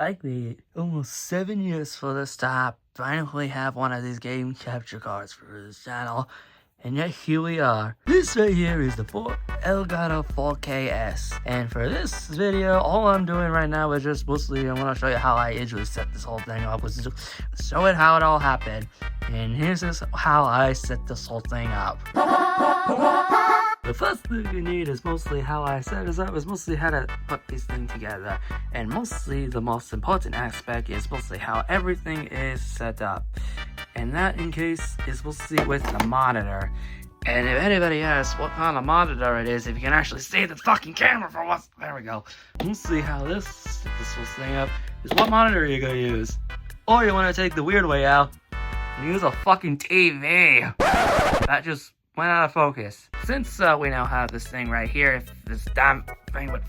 I waited almost 7 years for this to finally have one of these game capture cards for this channel, and yet here we are. This right here is the Elgato 4K-S, and for this video, all I'm doing right now is just mostly I want to show you how I usually set this whole thing up, was just show it how it all happened, and here's just how I set this whole thing up. The first thing you need is mostly how I set this up, is mostly how to put this thing together. And mostly the most important aspect is mostly how everything is set up. And that in case is mostly with the monitor. And if anybody asks what kind of monitor it is, if you can actually see the fucking camera for once, there we go. Mostly how this whole thing up is what monitor you're gonna use. Or you wanna take the weird way out and use a fucking TV. That just went out of focus. Since we now have this thing right here, if this damn thing would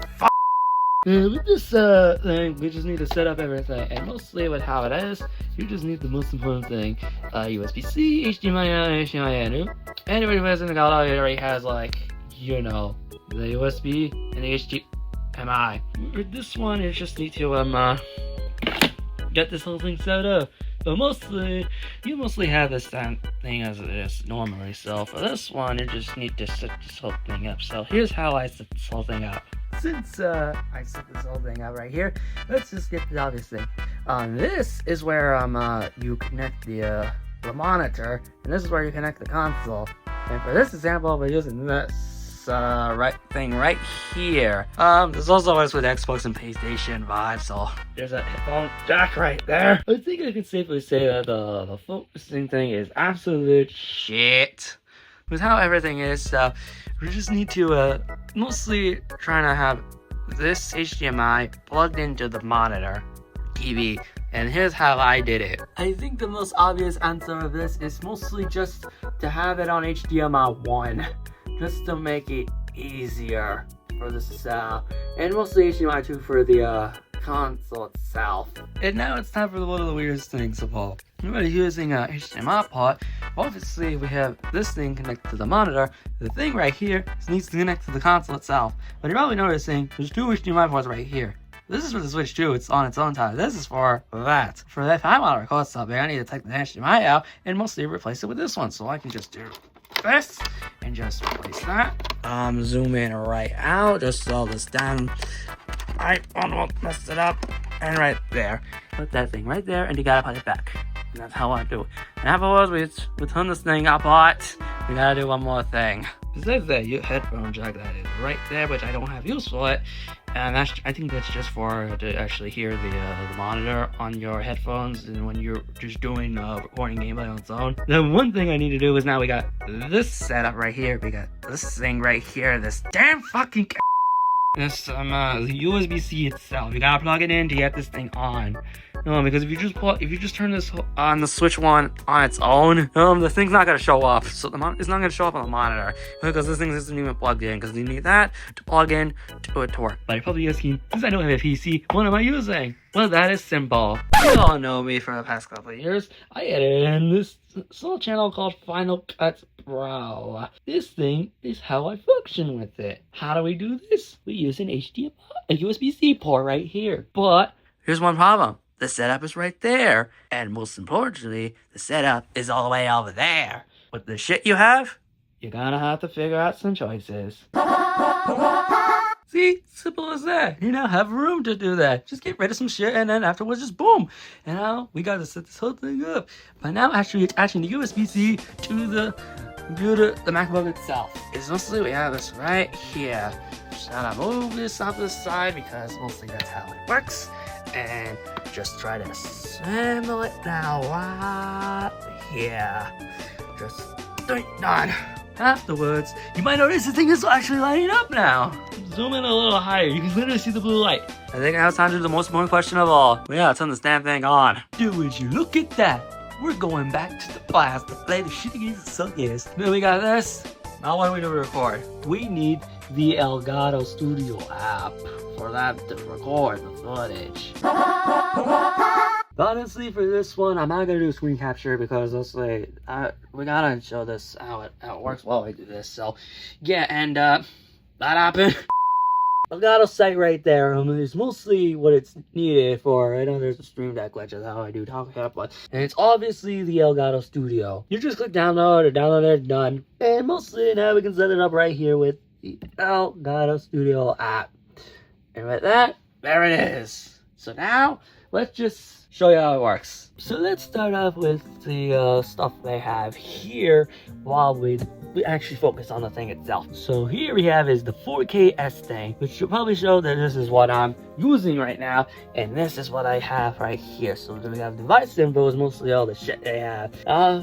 with this thing, we just need to set up everything. And mostly with how it is, you just need the most important thing. USB-C, HDMI out, HDMI in. Anybody who has an Elgato already has, like, you know, the USB and the HDMI. With this one, you just need to get this whole thing set up. But mostly, you mostly have this thing as it is normally. So for this one, you just need to set this whole thing up. So here's how I set this whole thing up. Since I set this whole thing up right here, let's just get the obvious thing. This is where you connect the monitor, and this is where you connect the console. And for this example, we're using this thing right here. There's also works with Xbox and PlayStation vibes, so there's a headphone jack right there. I think I can safely say that the focusing thing is absolute shit. With how everything is, so we just need to mostly trying to have this HDMI plugged into the monitor TV. And here's how I did it. I think the most obvious answer of this is mostly just to have it on HDMI 1. Just to make it easier for this and mostly HDMI 2 for the console itself. And now it's time for one of the weirdest things of all. We're using a HDMI port. Obviously we have this thing connected to the monitor. The thing right here needs to connect to the console itself. But you're probably noticing there's two HDMI ports right here. This is for the Switch 2, it's on its own time. This is for that. For that, if I want to record something, I need to take the HDMI out and mostly replace it with this one. So I can just do this and just place that. Zoom in right out, just all this down. I almost messed it up. And right there. Put that thing right there, and you gotta put it back. And that's how I do it. And afterwards, we turn this thing apart. We gotta do one more thing. Besides that, your headphone jack that is right there, which I don't have use for it. And I think that's just for to actually hear the monitor on your headphones, and when you're just doing recording gameplay on its own. The one thing I need to do is now we got this setup right here. We got this thing right here. This damn fucking this the USB-C itself. You gotta plug it in to get this thing on. Because if you just turn this on the Switch 1 on its own, the thing's not gonna show up. So it's not gonna show up on the monitor because this thing isn't even plugged in. Because you need that to plug in to it to work. But you're probably asking, since I don't have a PC, what am I using? Well, that is simple. You all know me for the past couple of years. I edited in this small channel called Final Cut Pro. This thing is how I function with it. How do we do this? We use an HDMI, a USB-C port right here. But here's one problem. The setup is right there. And most importantly, the setup is all the way over there. With the shit you have, you're gonna have to figure out some choices. See? Simple as that. You now have room to do that. Just get rid of some shit and then afterwards just boom. And now we gotta set this whole thing up. But now actually attaching the USB-C to the computer, the MacBook itself. Is mostly we have this right here. Just gotta move this off to the side because mostly that's how it works. And just try to assemble it now right here. Just done. Afterwards, you might notice the thing is actually lighting up now. Zoom in a little higher, you can literally see the blue light. I think now it's time to do the most important question of all. We gotta turn this damn thing on. Would you look at that? We're going back to the past to play the shit against the suckers. Then we got this. Now what do we do to record? We need the Elgato Studio app for that to record the footage. Honestly, for this one, I'm not gonna do a screen capture because honestly, we gotta show this how it works while we do this. So, yeah, and that happened. Elgato site right there. It's mostly what it's needed for. I know there's a Stream Deck glitch, that's how I do talk about, but and it's obviously the Elgato Studio. You just click download or download it, done. And mostly now we can set it up right here with the Elgato Studio app. And with that, there it is. So now let's just show you how it works. So let's start off with the stuff they have here while we actually focus on the thing itself. So here we have is the 4K thing, which should probably show that this is what I'm using right now, and this is what I have right here. So we have device info is mostly all the shit they have.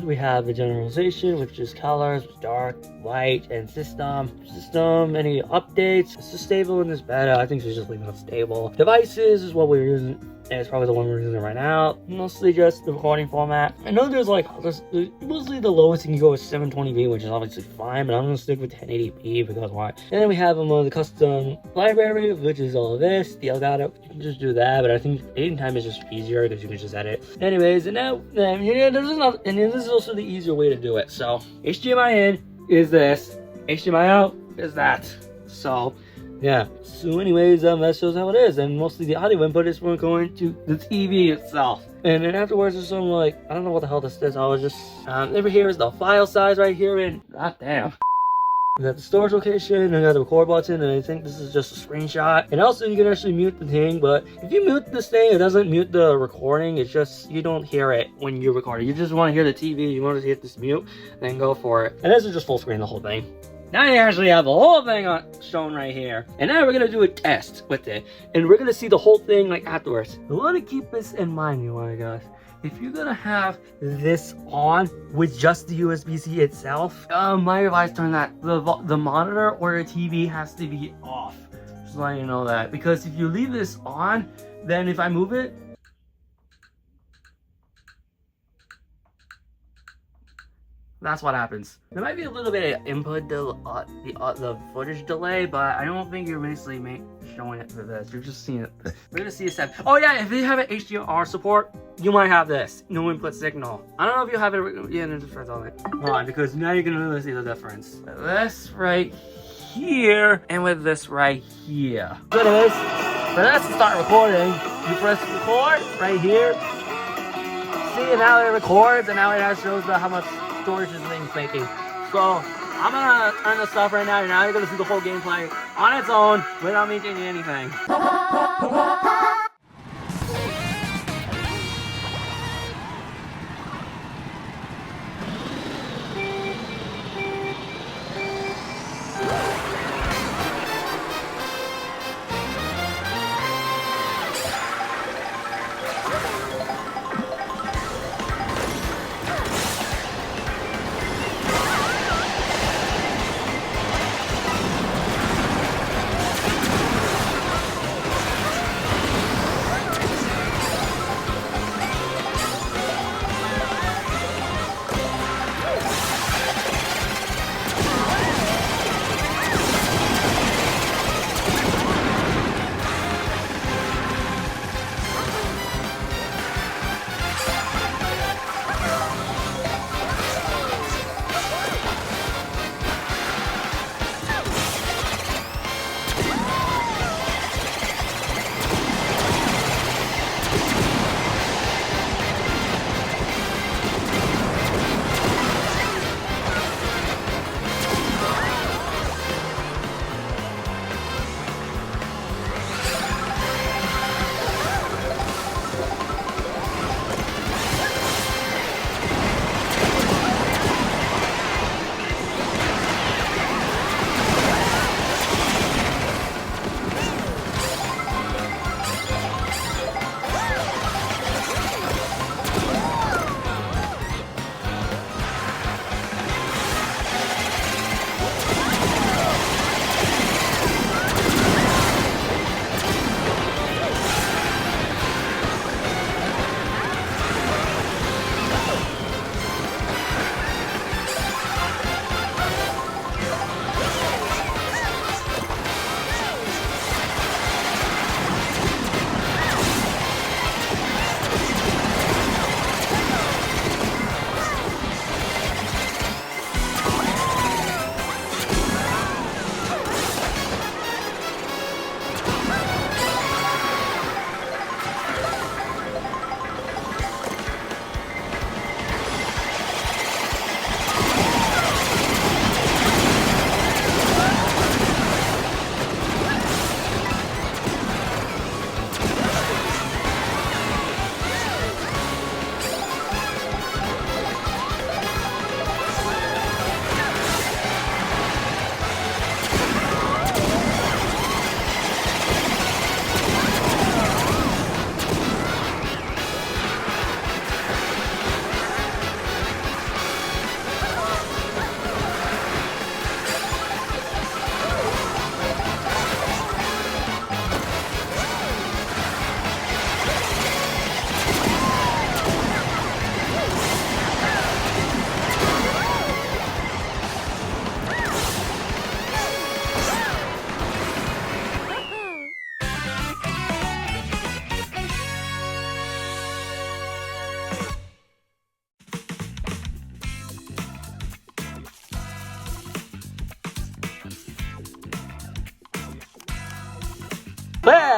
We have the generalization, which is colors, dark, white, and system. Any updates? Is this stable in this beta? I think she's just leaving it stable. Devices is what we're using. And it's probably the one we're using right now. Mostly just the recording format. I know there's mostly the lowest you can go is 720p, which is obviously fine, but I'm gonna stick with 1080p because why? And then we have the custom library, which is all of this. The Elgato, you can just do that, but I think editing time is just easier because you can just edit. Anyways, and now, this is also the easier way to do it. So HDMI in is this, HDMI out is that. So yeah. So anyways, that shows how it is, and mostly the audio input is going to the TV itself. And then afterwards there's some I don't know what the hell this is. I was just over here is the file size right here, and goddamn. We got the storage location, and I got the record button, and I think this is just a screenshot. And also you can actually mute the thing, but if you mute this thing, it doesn't mute the recording. It's just, you don't hear it when you're recording. You just want to hear the TV, you want to hit this mute, then go for it. And this is just full screen the whole thing. Now you actually have the whole thing shown right here. And now we're going to do a test with it. And we're going to see the whole thing afterwards. I want to keep this in mind, you guys. If you're going to have this on with just the USB-C itself, my advice on that, the monitor or the TV has to be off. Just letting you know that. Because if you leave this on, then if I move it, that's what happens. There might be a little bit of input, the footage delay, but I don't think you're basically showing it for this. You're just seeing it. We're gonna see a step. Oh yeah, if you have an HDR support, you might have this. No input signal. I don't know if you have it. Yeah, no difference on it. Why? Because now you can really see the difference. This right here, and with this right here. So anyways, but that's to start recording. You press record right here. See, and now it records, and now it shows how much storage this thing's making. So I'm gonna turn this off right now, and now you're gonna see the whole gameplay on its own without me changing anything.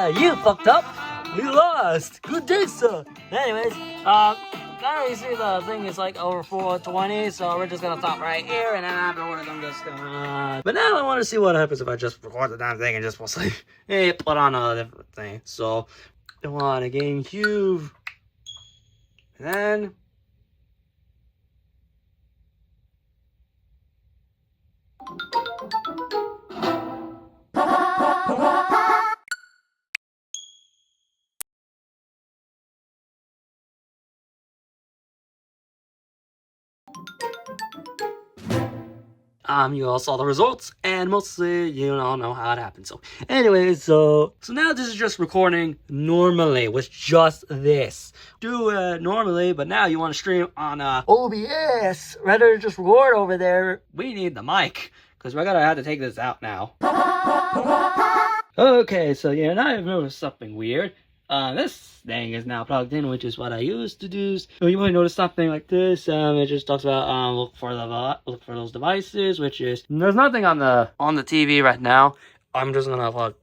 Yeah, you fucked up. We lost. Good day, sir. Anyways, now you see the thing is like over 420, so we're just gonna stop right here, and then afterwards I'm just gonna... But now I want to see what happens if I just record the damn thing and just mostly put on a different thing. So, I want a GameCube, and then... you all saw the results, and mostly you all know how it happened. So, anyways, so now this is just recording normally with just this. Do it normally, but now you want to stream on OBS rather than just record over there. We need the mic because we're gonna have to take this out now. Okay, so yeah, now I've noticed something weird. This thing is now plugged in, which is what I used to do. So you might notice something like this. It just talks about look for those devices, which is there's nothing on the TV right now. I'm just gonna plug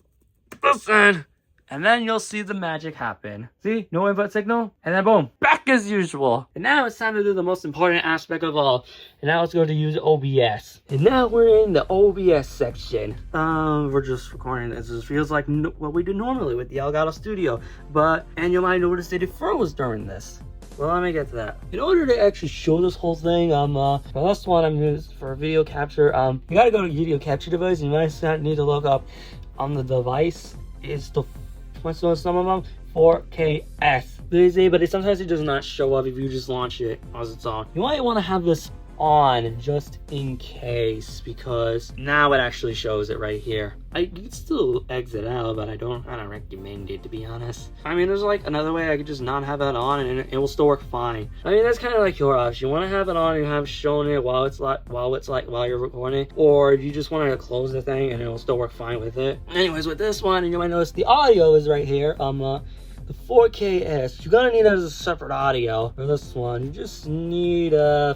this in, and then you'll see the magic happen. See, no input signal, and then boom, back as usual. And now it's time to do the most important aspect of all. And now let's go to use OBS. And now we're in the OBS section. We're just recording. This just feels like what we do normally with the Elgato Studio. And you might notice that it froze during this. Well, let me get to that. In order to actually show this whole thing, the last one I'm using for video capture, you gotta go to video capture device, and you might need to look up on the device. It's the some of them 4KS. But sometimes it does not show up if you just launch it as its own. You might want to have this on just in case, because now it actually shows it right here. You can still exit out, but I don't recommend it, to be honest. I mean, there's like another way I could just not have that on and it will still work fine. I mean, that's kind of like your option. You want to have it on and have shown it while you're recording, or you just want to close the thing and it will still work fine with it. Anyways, with this one, and you might notice the audio is right here. The 4KS. You're gonna need it as a separate audio for this one. You just need a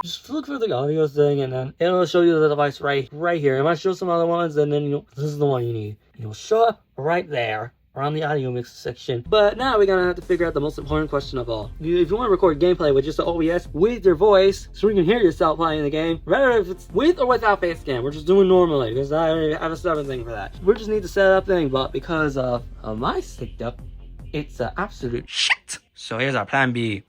just look for the audio thing, and then it'll show you the device right here. It might show some other ones, and then this is the one you need. It'll show up right there around the audio mix section. But now we're gonna have to figure out the most important question of all. If you want to record gameplay with just the OBS with your voice, so you can hear yourself playing the game, whether if it's with or without face cam, we're just doing normally because I already have a separate thing for that. We just need to set up thing, but because of my setup, it's absolute shit. So here's our plan B.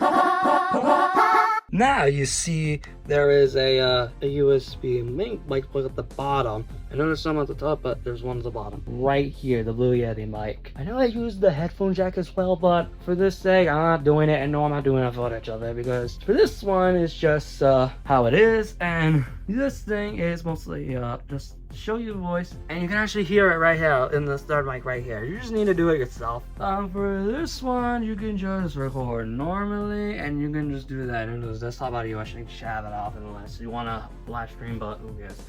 Now you see there is a USB mic plug at the bottom. I know there's some at the top, but there's one at the bottom. Right here, the Blue Yeti mic. I know I used the headphone jack as well, but for this sake, I'm not doing it, and no, I'm not doing a footage of it, because for this one, it's just how it is, and this thing is mostly just show you the voice, and you can actually hear it right here in the third mic right here. You just need to do it yourself. For this one, you can just record normally, and you can just do that. And there's desktop audio, I should have it off unless you want to live stream, but who cares?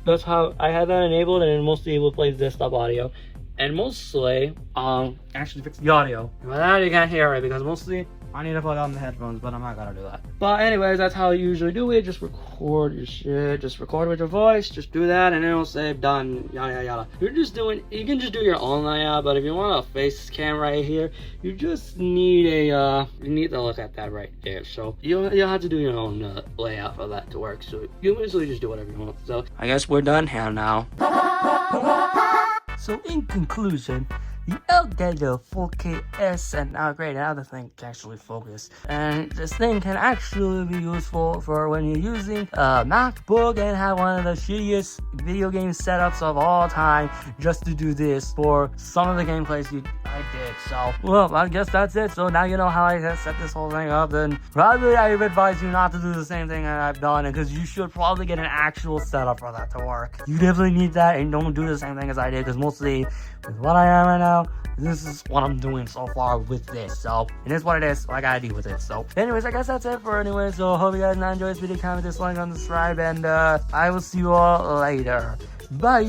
That's how I have that enabled, and mostly it will play desktop audio, and mostly actually fix the audio. But now you can't hear it because mostly I need to put on the headphones, but I'm not gonna do that. But anyways, that's how you usually do it. Just record your shit. Just record with your voice. Just do that, and it'll say done. Yada yada. You can just do your own layout. But if you want a face cam right here, you just need you need to look at that right there. So you'll have to do your own layout for that to work. So you usually just do whatever you want. So I guess we're done here now. So in conclusion, the Elgato 4KS and upgrade and other thing can actually focus. And this thing can actually be useful for when you're using a MacBook and have one of the shittiest video game setups of all time just to do this for some of the gameplays I did. So, well, I guess that's it. So now you know how I set this whole thing up. Then probably I would advise you not to do the same thing that I've done, because you should probably get an actual setup for that to work. You definitely need that, and don't do the same thing as I did, because mostly with what I am right now, this is what I'm doing so far with this. So it is what it is. I gotta deal with it. So anyways, I guess that's it for anyway. So hope you guys enjoyed this video. Comment, dislike, and subscribe, and I will see you all later. Bye.